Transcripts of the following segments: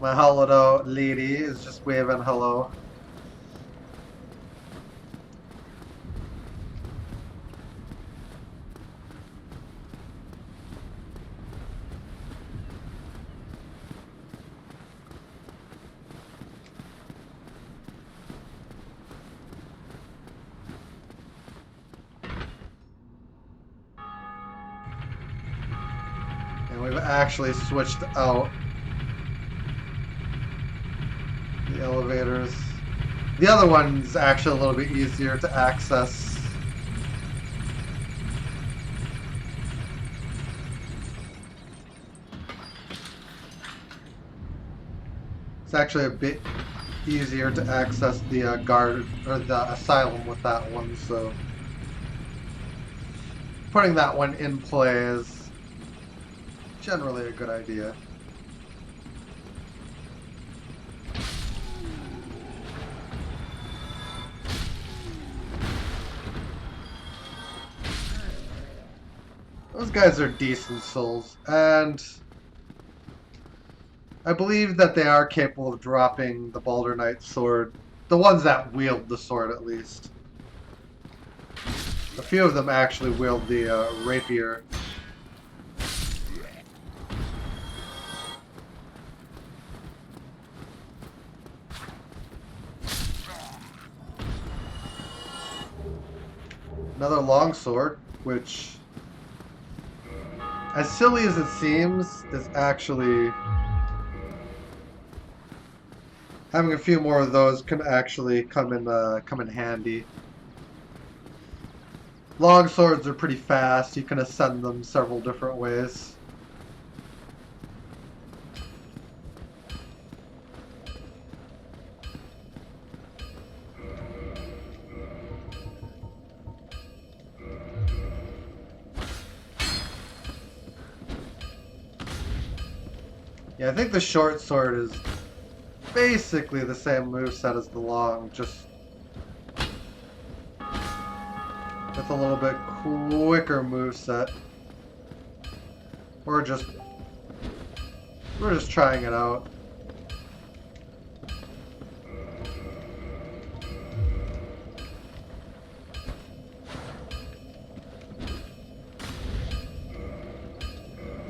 My hollowed out lady is just waving hello. And we've actually switched out the elevators. The other one's actually a little bit easier to access. It's actually a bit easier to access the guard or the asylum with that one, so putting that one in play is generally a good idea. Those guys are decent souls, and I believe that they are capable of dropping the Baldur Knight's sword. The ones that wield the sword, at least. A few of them actually wield the rapier. Another longsword, which, as silly as it seems, is actually... Having a few more of those can actually come in handy. Long swords are pretty fast. You can ascend them several different ways. Yeah, I think the short sword is basically the same moveset as the long, just with a little bit quicker moveset. We're just trying it out.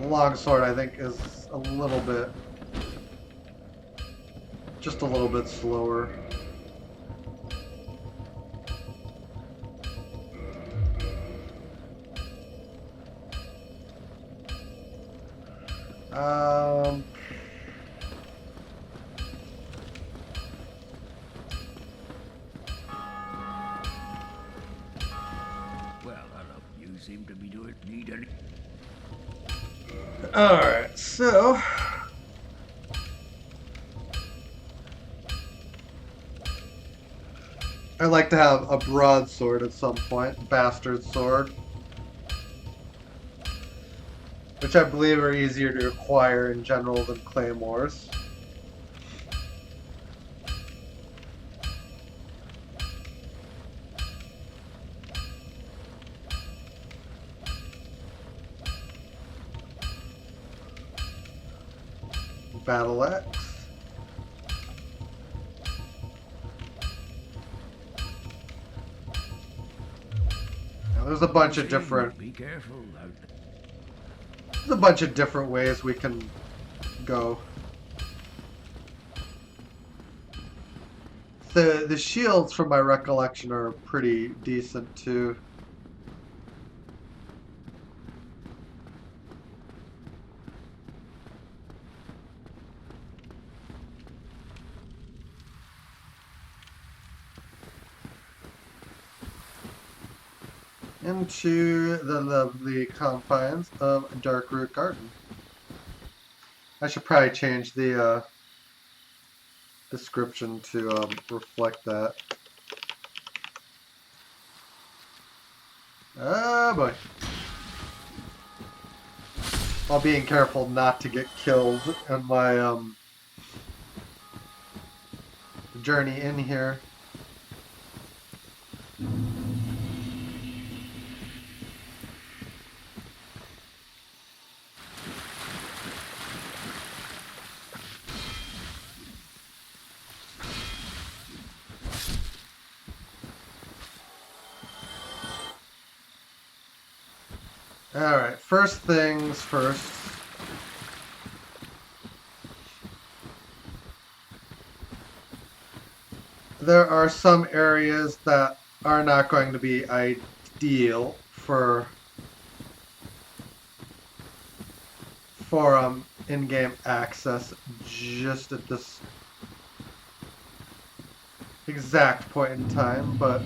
The long sword, I think, is a little bit, just a little bit slower. Well, hello. You seem to be doing need any. Alright, so I'd like to have a broadsword at some point, bastard sword, which I believe are easier to acquire in general than claymores. Battle axe. Now, there's a bunch of different. Be careful out there. There's a bunch of different ways we can go. The shields, from my recollection, are pretty decent too. Into the lovely confines of Darkroot Garden. I should probably change the description to reflect that. Oh boy. While being careful not to get killed in my journey in here. Alright, first things first. There are some areas that are not going to be ideal for in-game access just at this exact point in time, but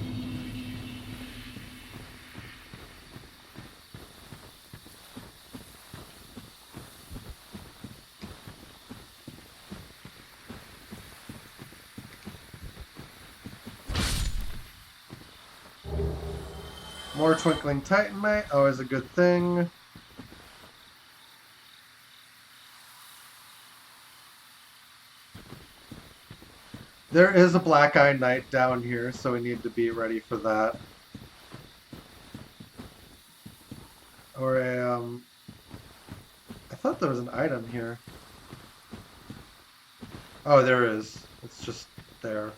more Twinkling Titanite, always a good thing. There is a Black Eye Knight down here, so we need to be ready for that. Or a, I thought there was an item here. Oh, there is. It's just there.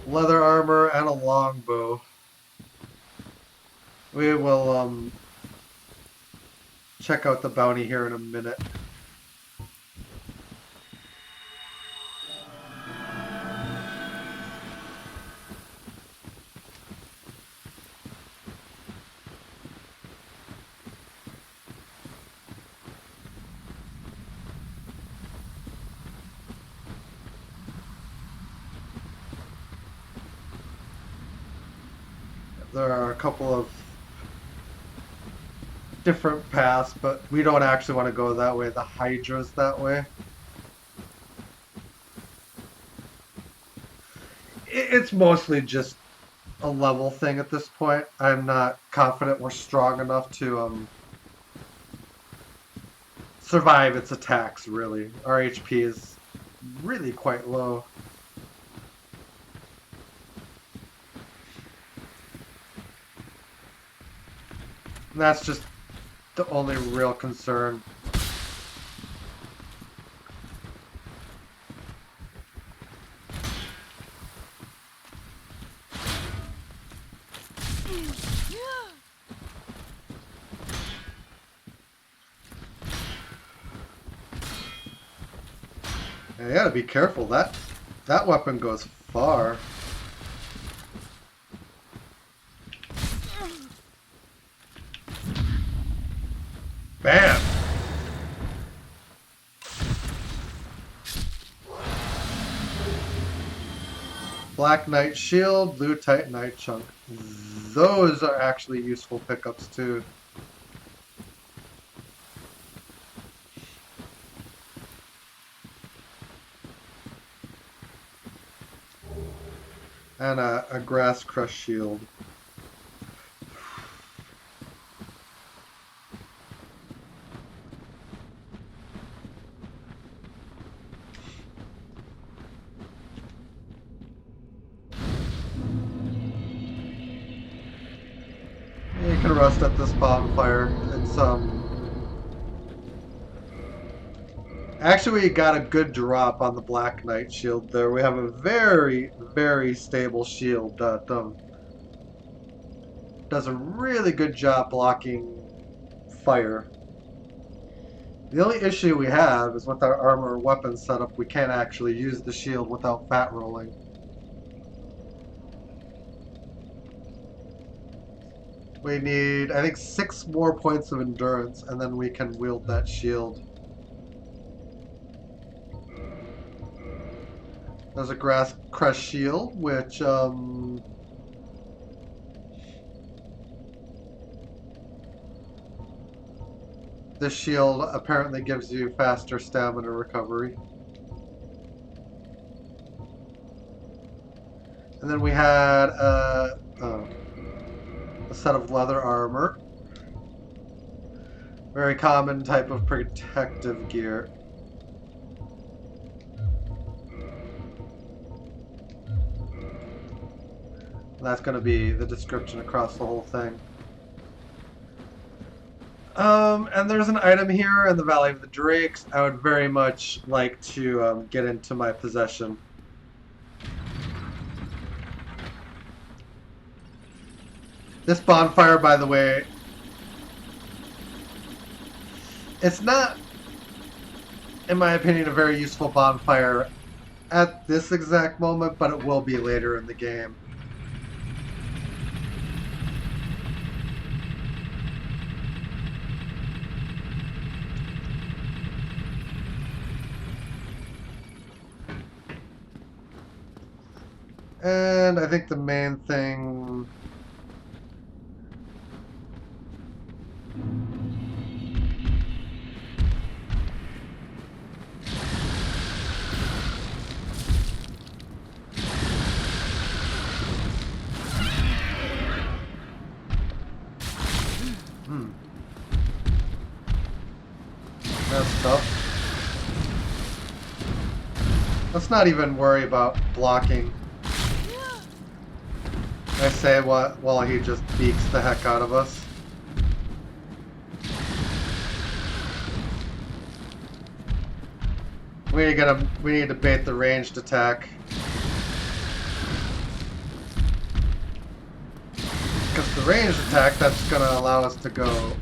Leather armor and a longbow. We will, check out the bounty here in a minute. There are a couple of different paths, but we don't actually want to go that way. The Hydra's that way. It's mostly just a level thing at this point. I'm not confident we're strong enough to survive its attacks, really. Our HP is really quite low. And that's just the only real concern. Yeah, you gotta be careful. That weapon goes far. Bam! Black Knight Shield, Blue Titanite Chunk. Those are actually useful pickups too. And a Grass Crush Shield. You can rest at this bonfire. It's actually, we got a good drop on the Black Knight shield there. We have a very, very stable shield that does a really good job blocking fire. The only issue we have is with our armor and weapon setup, we can't actually use the shield without fat rolling. We need, I think, 6 more points of endurance, and then we can wield that shield. There's a Grass Crush Shield, which, this shield apparently gives you faster stamina recovery. And then we had a set of leather armor. Very common type of protective gear. And that's going to be the description across the whole thing. And there's an item here in the Valley of the Drakes. I would very much like to get into my possession. This bonfire, by the way, it's not, in my opinion, a very useful bonfire at this exact moment, but it will be later in the game. And I think the main thing... That's tough. Let's not even worry about blocking. I say what while he just beaks the heck out of us. We need to bait the ranged attack. Because the ranged attack, that's gonna allow us to go,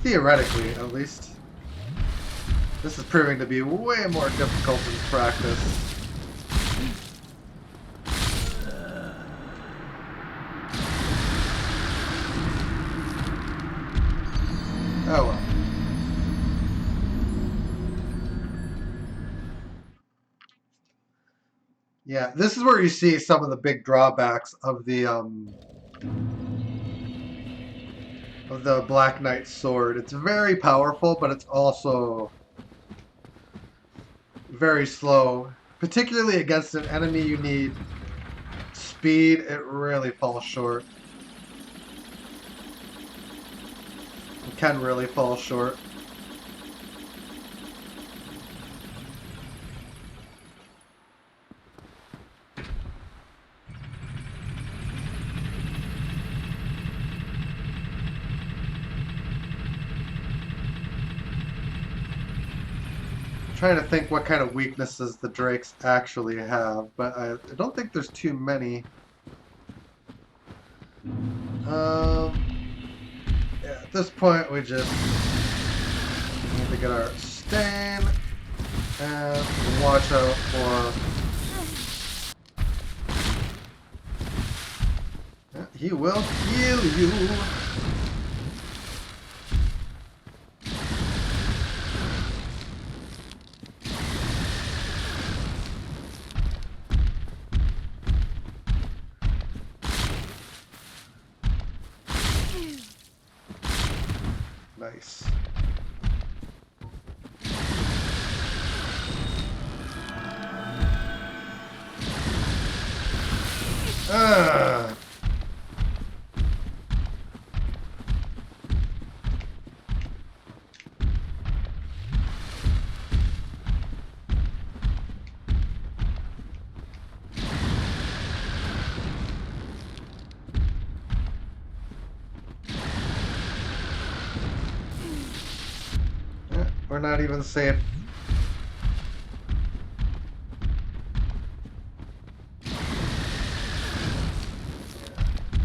theoretically at least. This is proving to be way more difficult in practice. Oh well. Yeah, this is where you see some of the big drawbacks of the Black Knight sword. It's very powerful, but it's also very slow. Particularly against an enemy you need speed, it really falls short. It can really fall short. Trying to think what kind of weaknesses the Drakes actually have, but I don't think there's too many. Yeah, at this point we just need to get our stain and watch out for... Yeah, he will kill you! Nice. Ah. We're not even safe.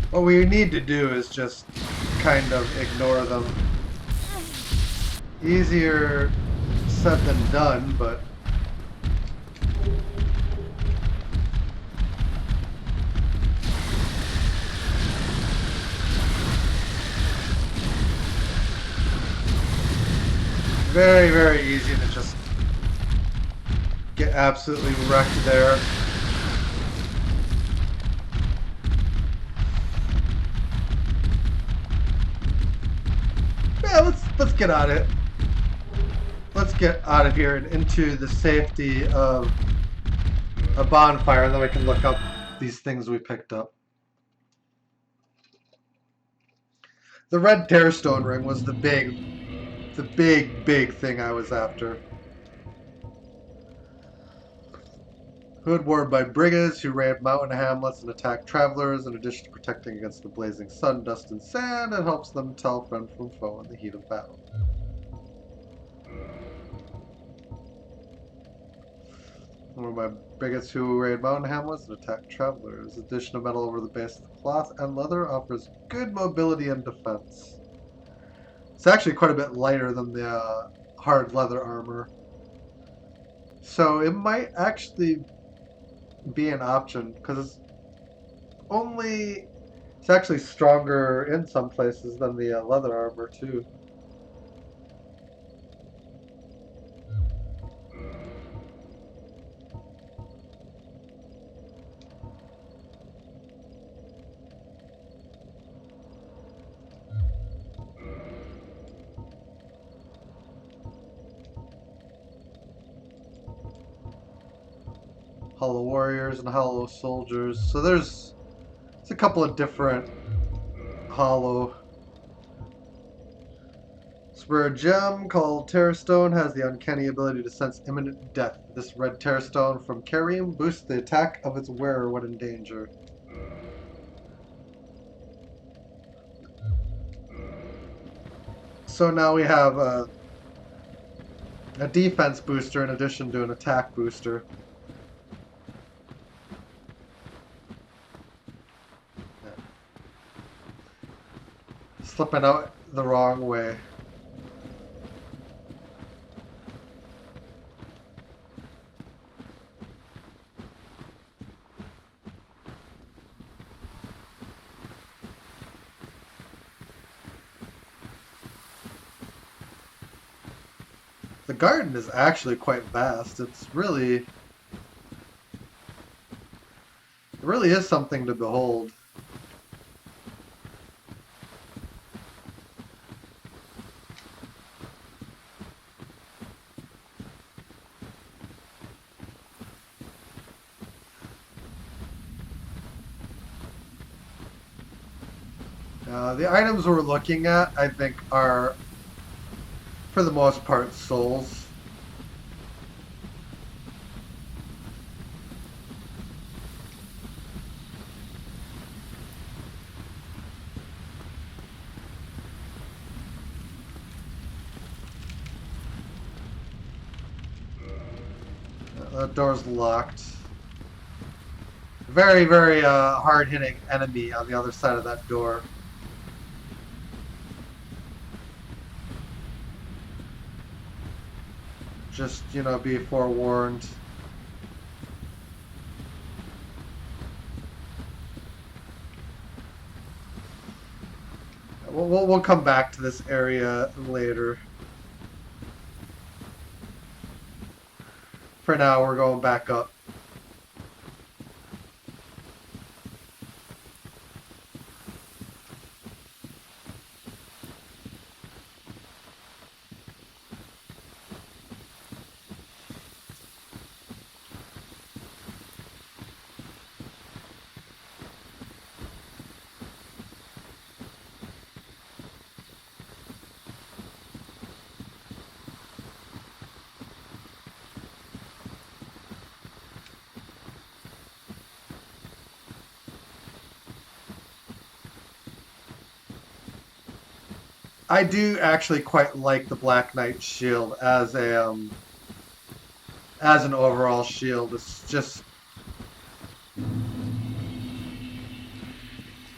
What we need to do is just kind of ignore them. Easier said than done, but... very, very easy to just get absolutely wrecked there. Yeah, let's get out of it. Let's get out of here and into the safety of a bonfire, and then we can look up these things we picked up. The red tearstone ring was the big thing I was after. Hood worn by brigands who raid mountain hamlets and attack travelers. In addition to protecting against the blazing sun, dust, and sand, it helps them tell friend from foe in the heat of battle. One of my biggest who raid mountain hamlets and attack travelers. Addition of metal over the base of the cloth and leather offers good mobility and defense. It's actually quite a bit lighter than the hard leather armor. So it might actually be an option because it's actually stronger in some places than the leather armor too. Hollow warriors and hollow soldiers. So there's a couple of different hollow. Rare gem called Terrastone has the uncanny ability to sense imminent death. This red Terrastone from Karim boosts the attack of its wearer when in danger. So now we have a defense booster in addition to an attack booster. Slipping out the wrong way. The garden is actually quite vast. It really is something to behold. The items we're looking at, I think, are, for the most part, souls. The door's locked. Very, very hard-hitting enemy on the other side of that door. Just, be forewarned. We'll come back to this area later. For now, we're going back up. I do actually quite like the Black Knight shield as an overall shield. It's just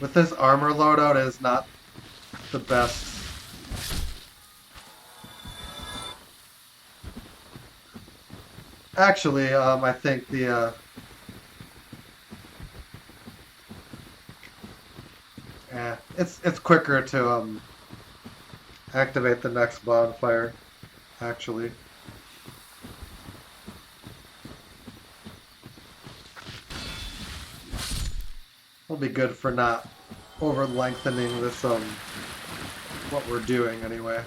with this armor loadout, it is not the best. Actually, I think it's quicker to activate the next bonfire, actually. Will be good for not over lengthening this what we're doing anyway.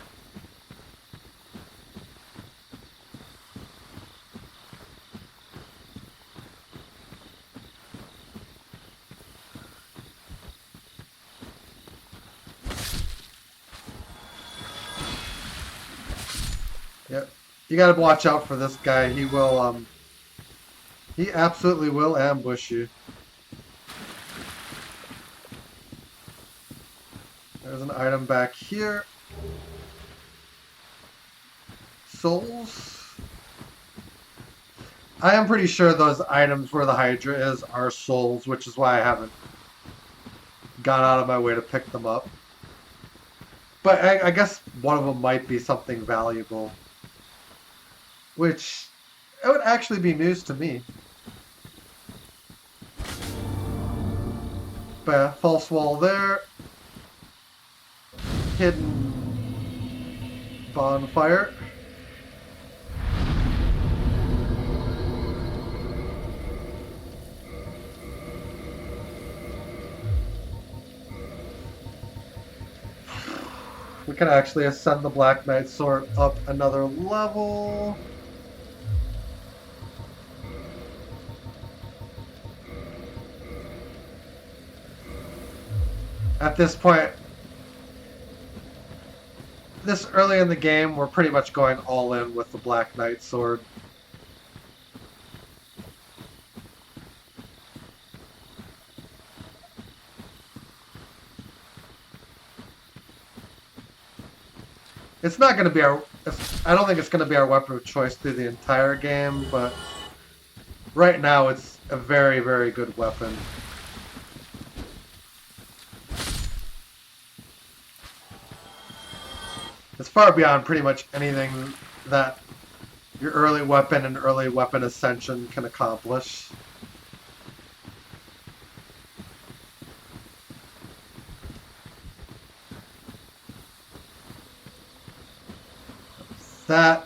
Yep. You gotta watch out for this guy. He absolutely will ambush you. There's an item back here. Souls. I am pretty sure those items where the Hydra is are souls, which is why I haven't gone out of my way to pick them up. But I guess one of them might be something valuable, which it would actually be news to me. But yeah, false wall there. Hidden bonfire. We can actually ascend the Black Knight sword up another level. At this point, this early in the game, we're pretty much going all in with the Black Knight sword. It's not going to be our... I don't think it's going to be our weapon of choice through the entire game, but right now it's a very, very good weapon. It's far beyond pretty much anything that your early weapon and early weapon ascension can accomplish. That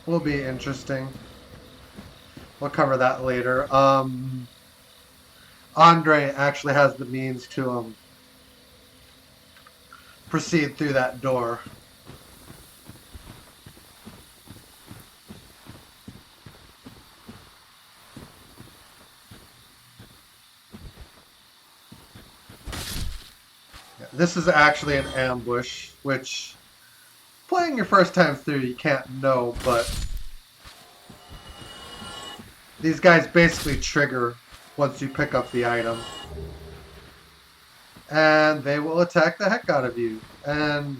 will be interesting. We'll cover that later. Andre actually has the means to proceed through that door. Yeah, this is actually an ambush, which playing your first time through you can't know, but these guys basically trigger once you pick up the item. And they will attack the heck out of you. And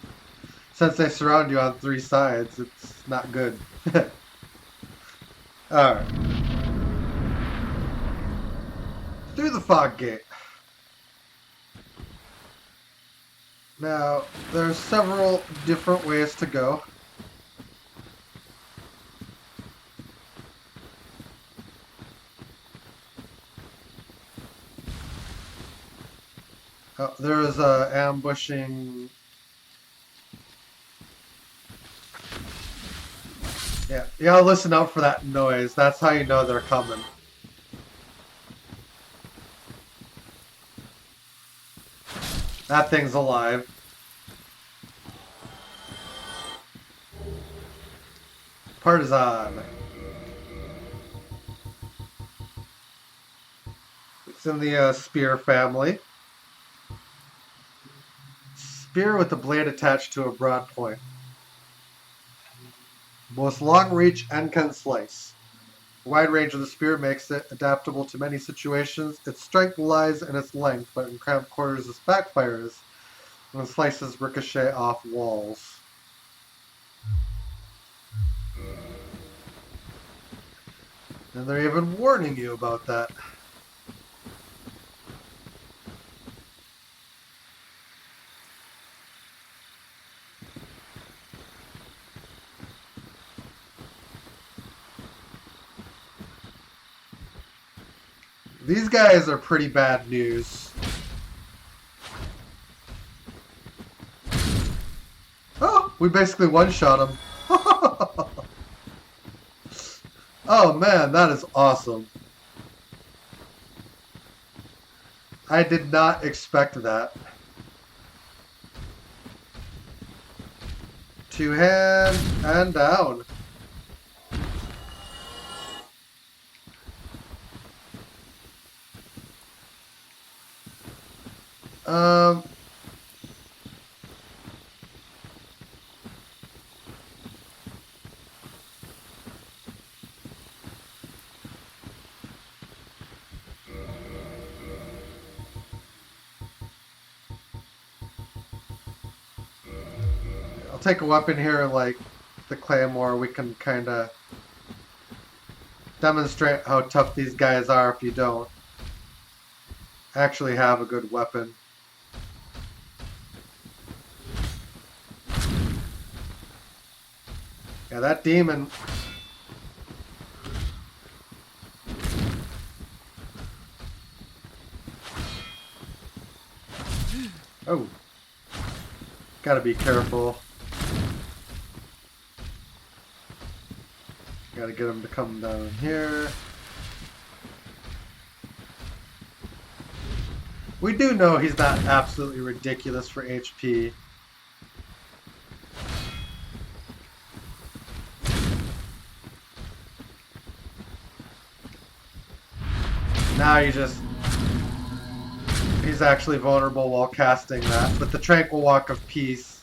since they surround you on three sides, it's not good. Alright. Through the fog gate. Now, there's several different ways to go. Oh, there is ambushing. Yeah, you gotta listen out for that noise. That's how you know they're coming. That thing's alive. Partisan. It's in the spear family. Spear with the blade attached to a broad point. Most long reach and can slice. The wide range of the spear makes it adaptable to many situations. Its strength lies in its length, but in cramped quarters it backfires when slices ricochet off walls. And they're even warning you about that. These guys are pretty bad news. Oh, we basically one-shot them. Oh man, that is awesome. I did not expect that. Two hand and down. Um, I'll take a weapon here like the Claymore. We can kind of demonstrate how tough these guys are if you don't actually have a good weapon. Yeah, that demon. Oh. Gotta be careful. Gotta get him to come down here. We do know he's not absolutely ridiculous for HP. Now he's actually vulnerable while casting that. But the Tranquil Walk of Peace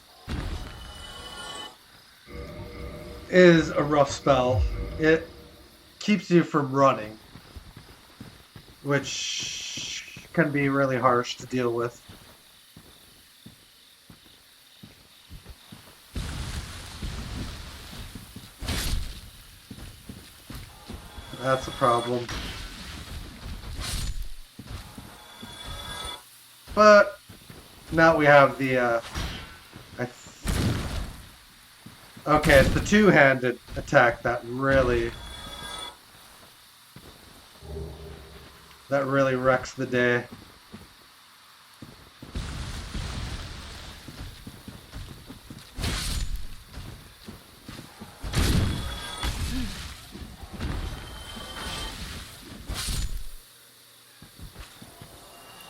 is a rough spell. It keeps you from running, which can be really harsh to deal with. That's a problem. But now we have the okay, it's the two-handed attack that really wrecks the day.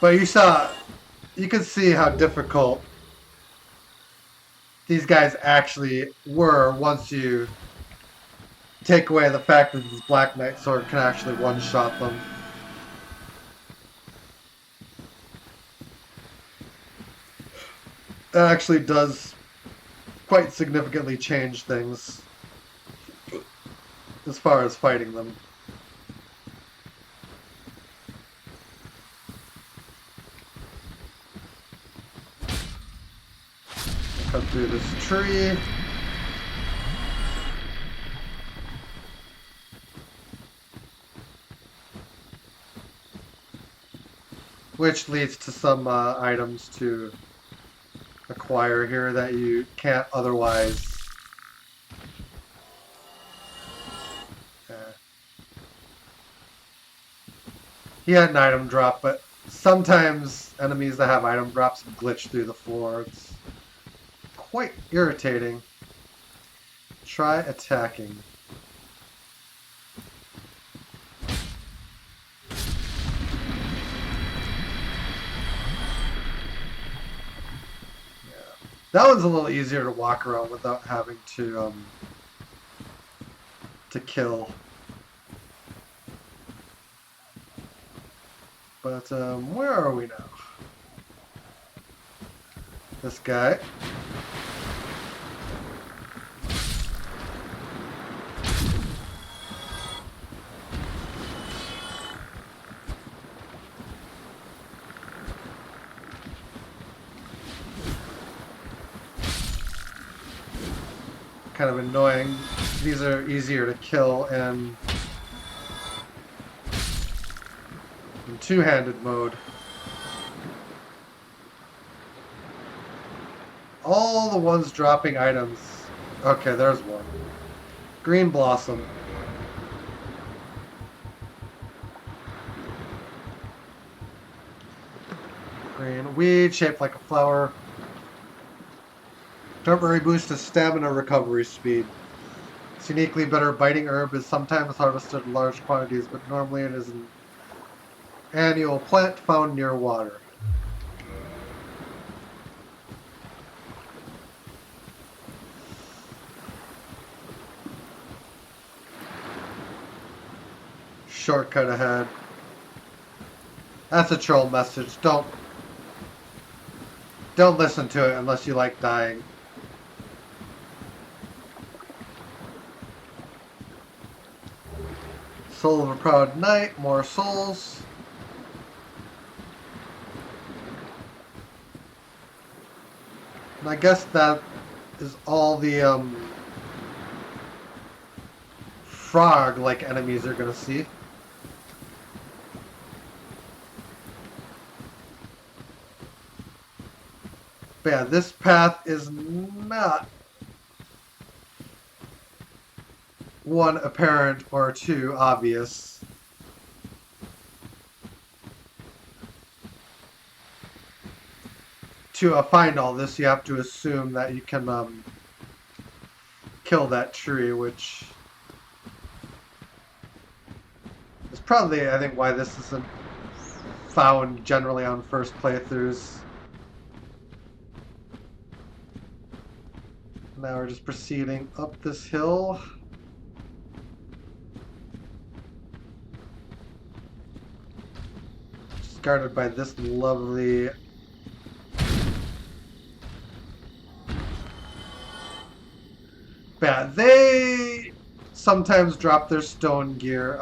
But you could see how difficult these guys actually were once you take away the fact that this Black Knight sword can actually one-shot them. That actually does quite significantly change things as far as fighting them. Cut through this tree. Which leads to some items to acquire here that you can't otherwise. He had an item drop, but sometimes enemies that have item drops glitch through the floor. It's quite irritating. Try attacking. That one's a little easier to walk around without having to kill. But where are we now? This guy. Kind of annoying. These are easier to kill in two-handed mode. All the ones dropping items. Okay, there's one. Green Blossom. Green weed shaped like a flower. Temporary boost to stamina recovery speed. This uniquely better biting herb is sometimes harvested in large quantities, but normally it is an annual plant found near water. Shortcut ahead. That's a troll message. Don't listen to it unless you like dying. Soul of a Proud Knight, more souls. And I guess that is all the frog-like enemies you're gonna see. But yeah, this path is not one apparent or two obvious. To find all this, you have to assume that you can kill that tree, which is probably, I think, why this isn't found generally on first playthroughs. Now we're just proceeding up this hill. Just guarded by this lovely bat. They sometimes drop their stone gear.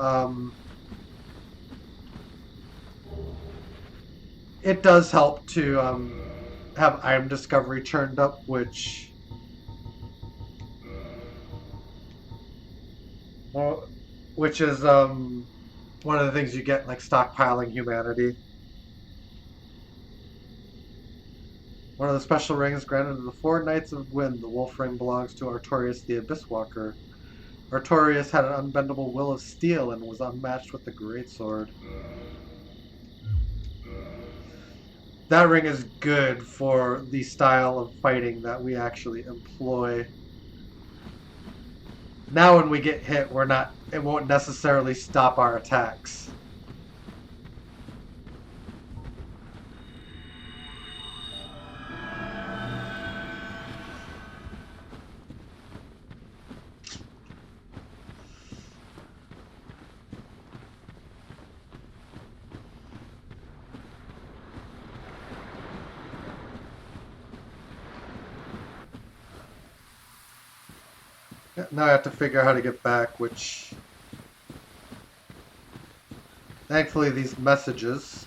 It does help to have item discovery turned up, which is one of the things you get like stockpiling humanity. One of the special rings granted to the four Knights of Wind. The wolf ring belongs to Artorias the Abyss Walker. Artorias had an unbendable will of steel and was unmatched with the greatsword. That ring is good for the style of fighting that we actually employ. Now when we get hit, it won't necessarily stop our attacks. Now I have to figure out how to get back, which thankfully these messages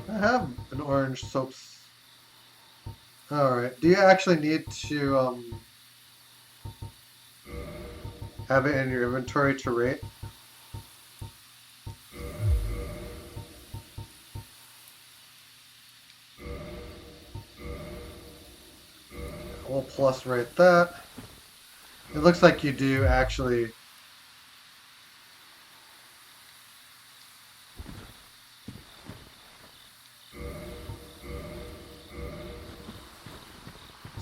I have an orange soaps. Alright, do you actually need to have it in your inventory to rate? We'll plus rate that. It looks like you do actually.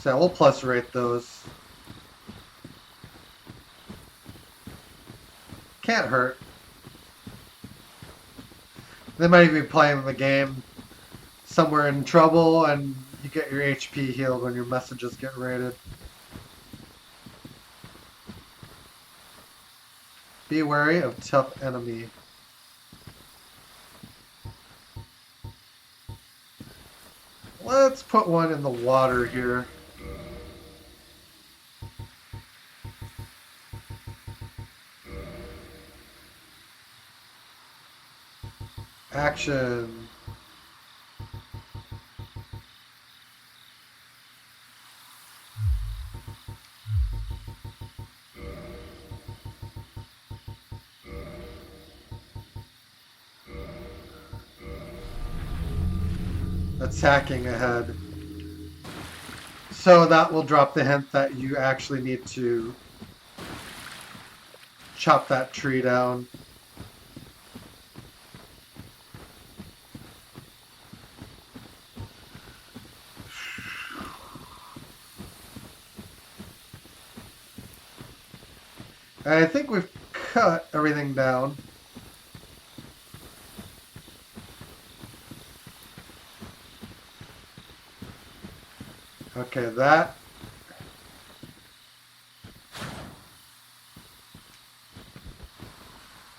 So we'll plus rate those. Can't hurt. They might even be playing the game somewhere in trouble and you get your HP healed when your messages get rated. Be wary of tough enemy. Let's put one in the water here. Action. Attacking ahead. So that will drop the hint that you actually need to chop that tree down. And I think we've cut everything down. Okay,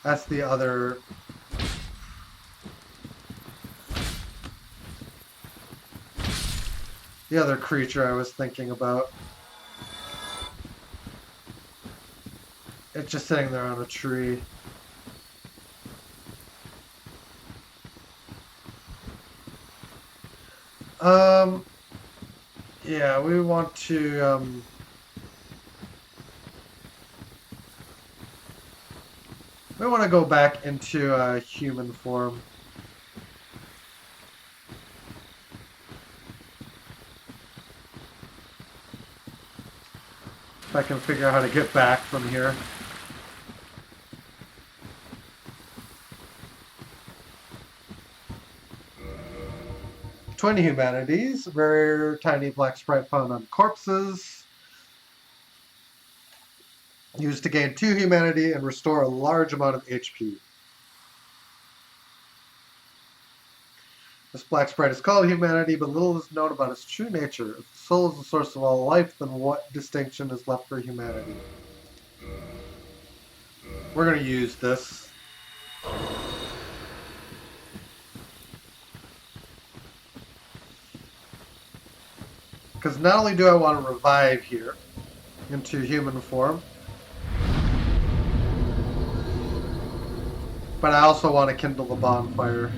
that's the other creature I was thinking about. It's just sitting there on a tree. Yeah, we want to, we want to go back into human form. If I can figure out how to get back from here. "20 humanities, rare tiny black sprite found on corpses. Used to gain 2 humanity and restore a large amount of HP. This black sprite is called humanity, but little is known about its true nature. If the soul is the source of all life, then what distinction is left for humanity?" We're going to use this. Because not only do I want to revive here into human form, but I also want to kindle the bonfire.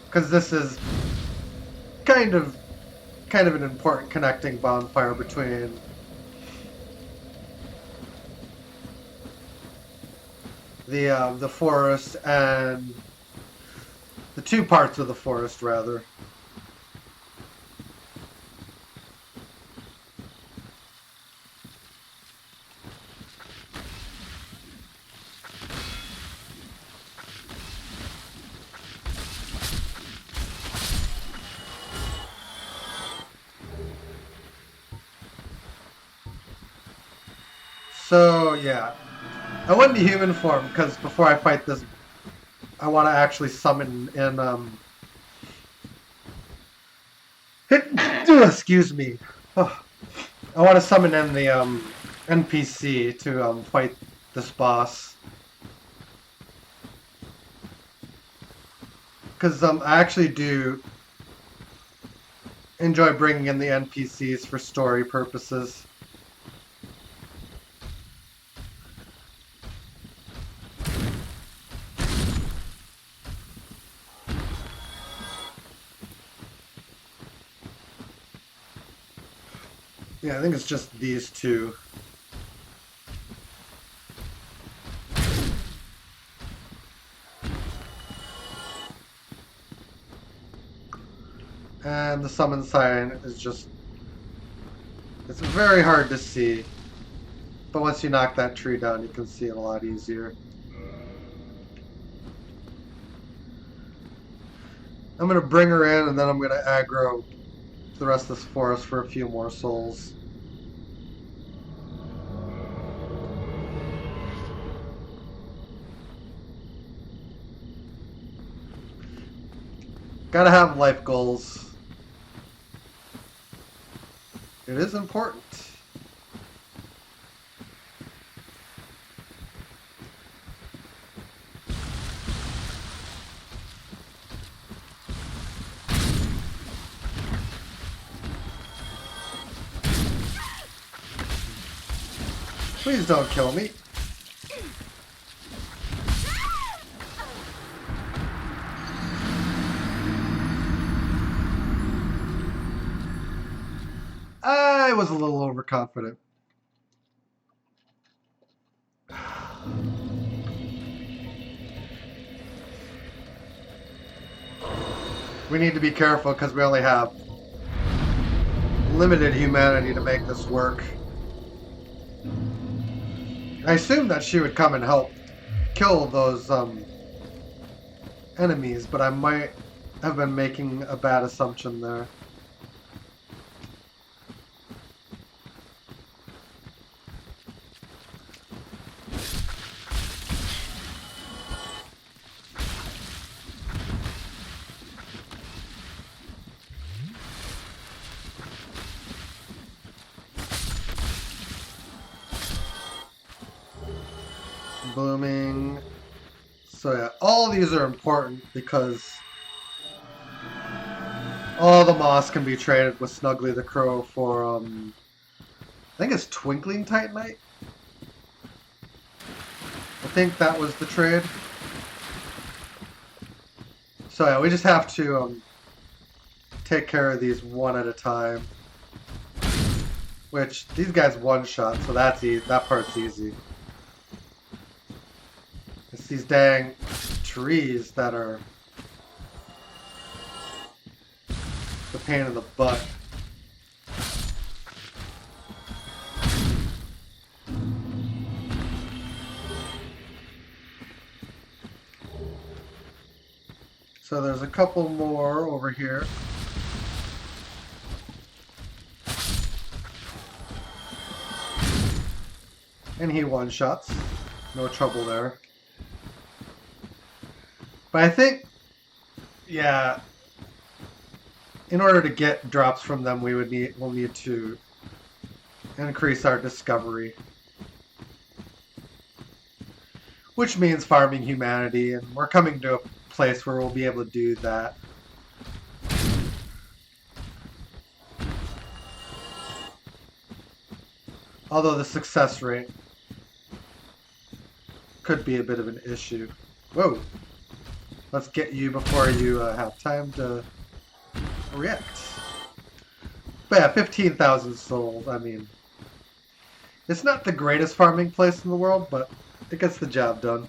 Because this is kind of an important connecting bonfire between the forest and the 2 parts of the forest, rather. So yeah, I went into human form because before I fight this, I want to actually summon in excuse me. Oh, I want to summon in the NPC to fight this boss. Because I actually do enjoy bringing in the NPCs for story purposes. Yeah, I think it's just these 2. And the summon sign is just... it's very hard to see. But once you knock that tree down, you can see it a lot easier. I'm going to bring her in, and then I'm going to aggro the rest of this forest for a few more souls. Gotta have life goals. It is important. Please don't kill me. I was a little overconfident. We need to be careful because we only have limited humanity to make this work. I assumed that she would come and help kill those enemies, but I might have been making a bad assumption there. Blooming. So yeah, all these are important because all the moss can be traded with Snuggly the Crow for, I think it's Twinkling Titanite? I think that was the trade. So yeah, we just have to take care of these one at a time. Which these guys one shot, so that's easy. That part's easy. It's these dang trees that are the pain in the butt. So there's a couple more over here. And he one-shots. No trouble there. But I think, yeah, in order to get drops from them, we'll need to increase our discovery. Which means farming humanity, and we're coming to a place where we'll be able to do that. Although the success rate could be a bit of an issue. Whoa! Let's get you before you have time to react. But yeah, 15,000 souls. I mean, it's not the greatest farming place in the world, but it gets the job done.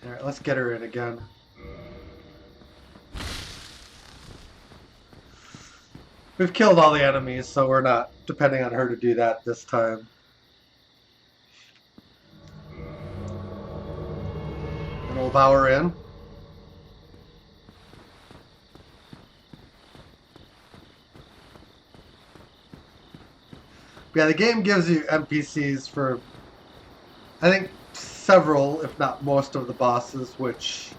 Alright, let's get her in again. We've killed all the enemies, so we're not depending on her to do that this time. And we'll bow her in. But yeah, the game gives you NPCs for, I think, several, if not most of the bosses, which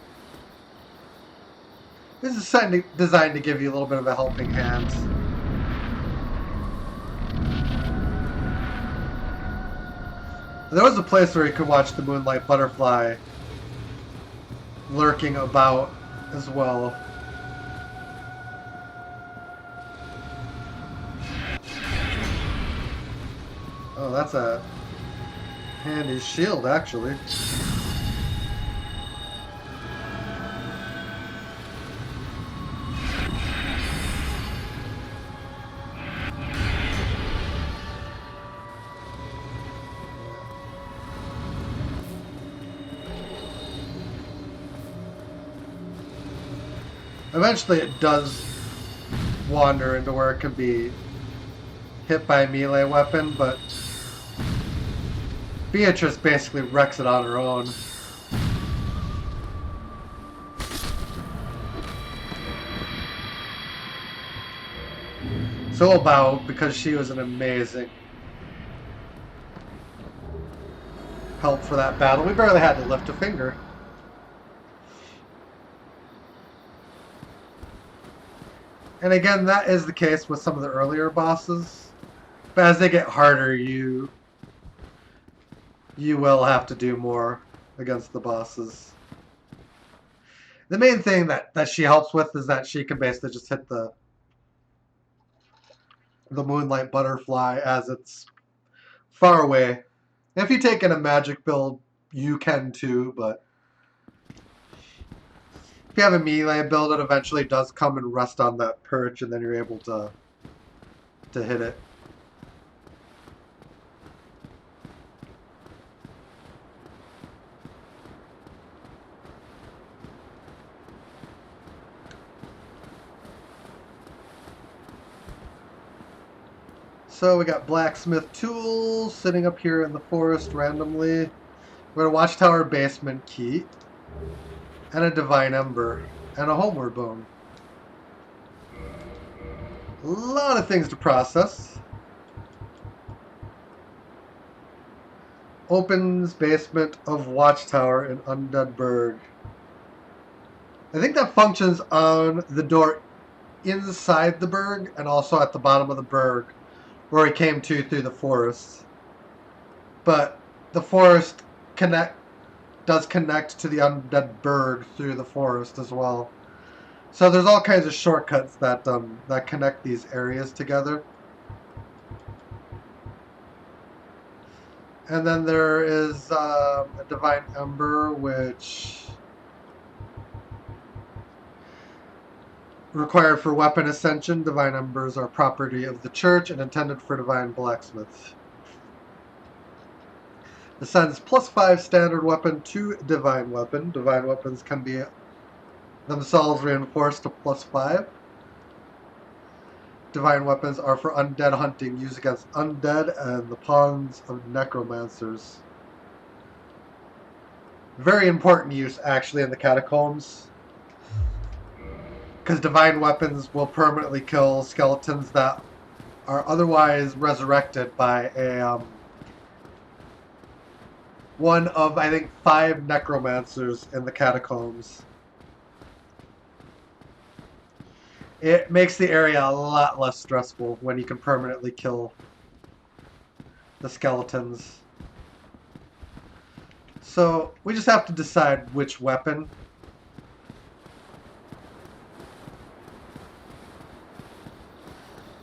is designed to give you a little bit of a helping hand. There was a place where you could watch the Moonlight Butterfly lurking about as well. Oh, that's a handy shield, actually. Eventually it does wander into where it can be hit by a melee weapon, but Beatrice basically wrecks it on her own. So we'll bow because she was an amazing help for that battle. We barely had to lift a finger. And again, that is the case with some of the earlier bosses. But as they get harder, you will have to do more against the bosses. The main thing that she helps with is that she can basically just hit the Moonlight Butterfly as it's far away. If you take in a magic build, you can too, but if you have a melee build, it eventually does come and rest on that perch, and then you're able to hit it. So we got blacksmith tools sitting up here in the forest randomly. We got a watchtower basement key, and a divine ember, and a homeward bone. A lot of things to process. Opens basement of watchtower in Undead Burg. I think that functions on the door inside the burg and also at the bottom of the burg where we came to through the forest. But the forest does connect to the Undead Burg through the forest as well. So there's all kinds of shortcuts that connect these areas together. And then there is a Divine Ember, which required for weapon ascension. Divine Embers are property of the church and intended for divine blacksmiths. Ascends +5 standard weapon to divine weapon. Divine weapons can be themselves reinforced to +5. Divine weapons are for undead hunting, used against undead and the pawns of necromancers. Very important use, actually, in the catacombs. Because divine weapons will permanently kill skeletons that are otherwise resurrected by a one of, I think, 5 necromancers in the catacombs. It makes the area a lot less stressful when you can permanently kill the skeletons. So we just have to decide which weapon.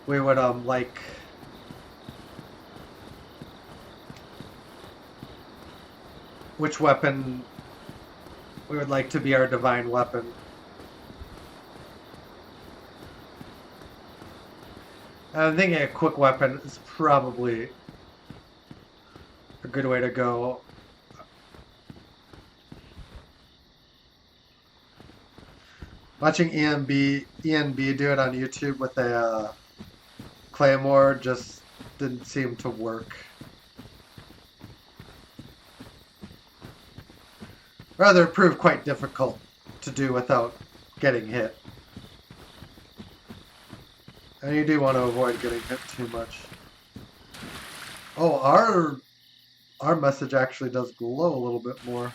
We would like. Which weapon we would like to be our divine weapon. I'm thinking a quick weapon is probably a good way to go. Watching ENB do it on YouTube with a claymore just didn't seem to work. Rather, it proved quite difficult to do without getting hit. And you do want to avoid getting hit too much. Oh, our message actually does glow a little bit more.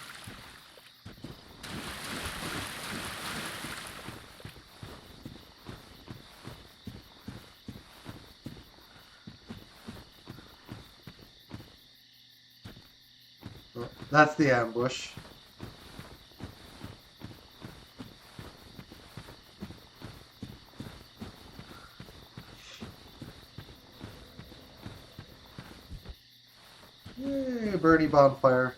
Oh, that's the ambush. Yay, Bernie bonfire.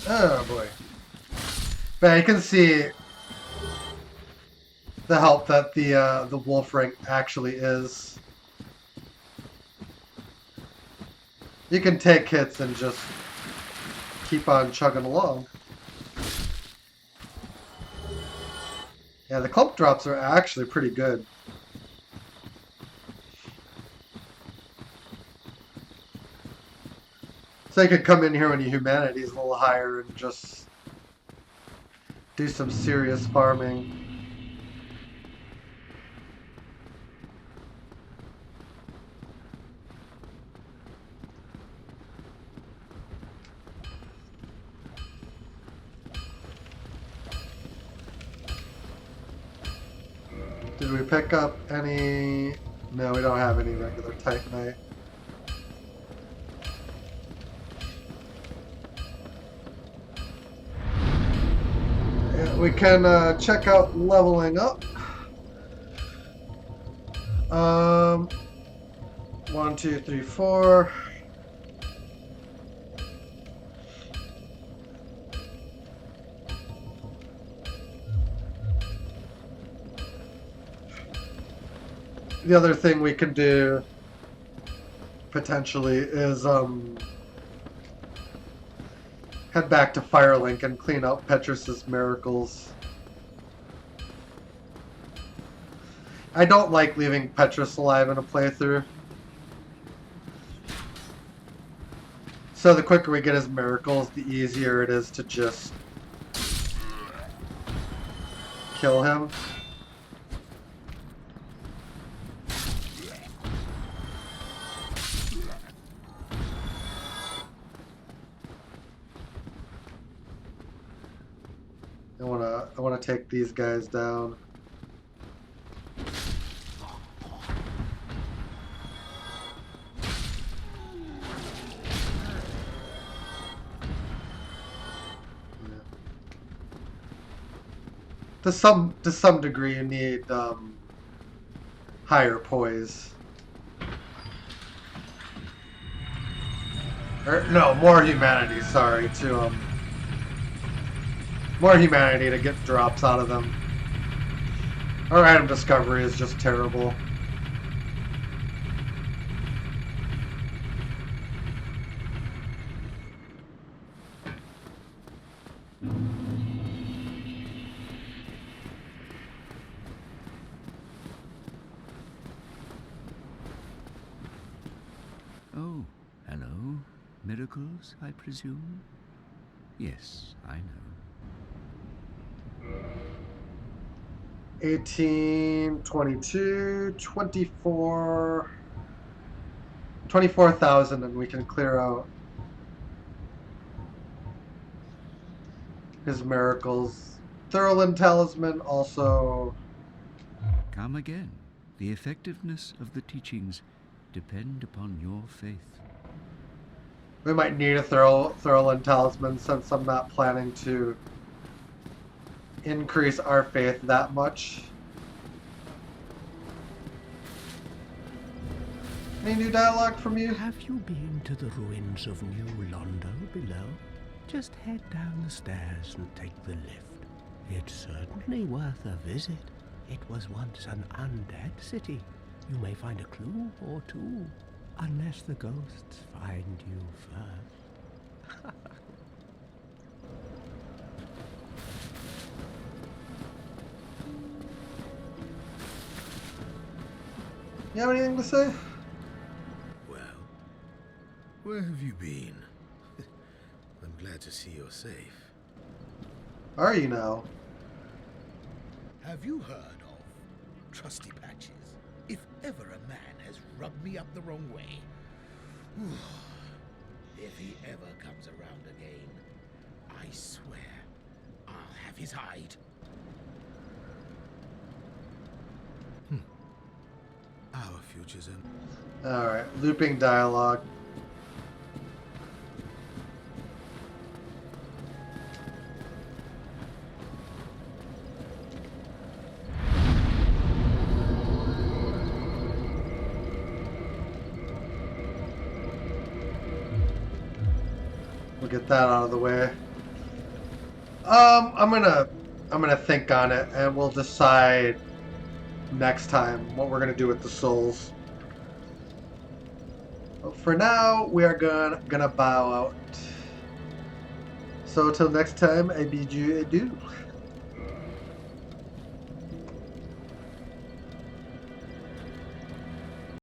Oh boy. But you can see the help that the wolf rank actually is. You can take hits and just keep on chugging along. Yeah, the clump drops are actually pretty good. So you could come in here when your humanity is a little higher and just do some serious farming. Did we pick up any? No, we don't have any regular Titanite. Yeah, we can check out leveling up. 1, 2, 3, 4. The other thing we can do potentially is head back to Firelink and clean out Petrus's miracles. I don't like leaving Petrus alive in a playthrough. So the quicker we get his miracles, the easier it is to just kill him. I want to take these guys down. To some degree, you need higher poise. Or no, more humanity. Sorry, to more humanity to get drops out of them. Our item discovery is just terrible. Oh, hello. Miracles, I presume? Yes, I know. 18, 22, 24... 24,000 and we can clear out his miracles. Thurlin Talisman also... Come again. The effectiveness of the teachings depend upon your faith. We might need a Thurlin Talisman since I'm not planning to increase our faith that much. Any new dialogue from you? Have you been to the ruins of New Londo below? Just head down the stairs and take the lift. It's certainly worth a visit. It was once an undead city. You may find a clue or two, unless the ghosts find you first. You have anything to say? Well, where have you been? I'm glad to see you're safe. Are you now? Have you heard of Trusty Patches? If ever a man has rubbed me up the wrong way, if he ever comes around again, I swear I'll have his hide. Our future's in. Alright, looping dialogue. We'll get that out of the way. I'm gonna think on it and we'll decide next time what we're gonna do with the souls. But for now, we are gonna bow out. So till next time, I bid you adieu.